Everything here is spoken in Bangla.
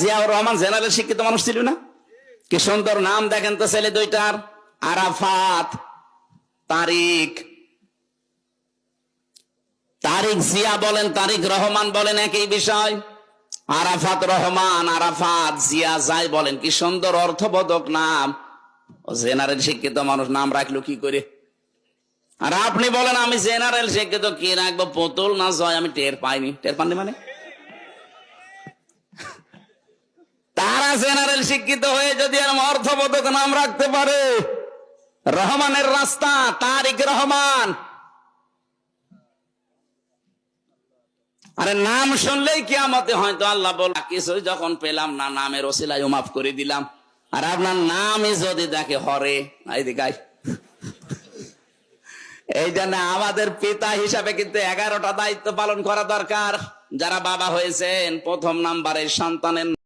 জিয়াউর রহমান জেনারেল শিক্ষিত মানুষ ছিল না? কি সুন্দর নাম দেখেন তো ছেলে দুইটার, আরাফাত তারিক। তারিক জিয়া বলেন, তারিক রহমান বলেন, একই বিষয়। আরাফাত রহমান, আরাফাত জিয়া যাই বলেন, কি সুন্দর অর্থবোধক নাম। জেনারেল শিক্ষিত মানুষ নাম রাখলো কি করে? আর আপনি বলেন আমি জেনারেল শিক্ষিত, কি রাখবো, পুতুল না জয়? আমি টের পাইনি। টের পাননি মানে? তারা জেনারেল শিক্ষিত হয়ে যদি এরকম অর্থবোধক নাম রাখতে পারে, রহমানের রাস্তা, তারিক রহমান। আরে নাম শুনলেই কিয়ামতে হয়তো আল্লাহ বল, কিছুই যখন পেলাম না, নামের ওসিলায় মাফ করে দিলাম। আর আপনার নামই যদি দেখে হরে, এই জন্য আমাদের পিতা হিসাবে কিন্তু 11টা দায়িত্ব পালন করা দরকার। যারা বাবা হয়েছেন, প্রথম নাম্বারে সন্তানের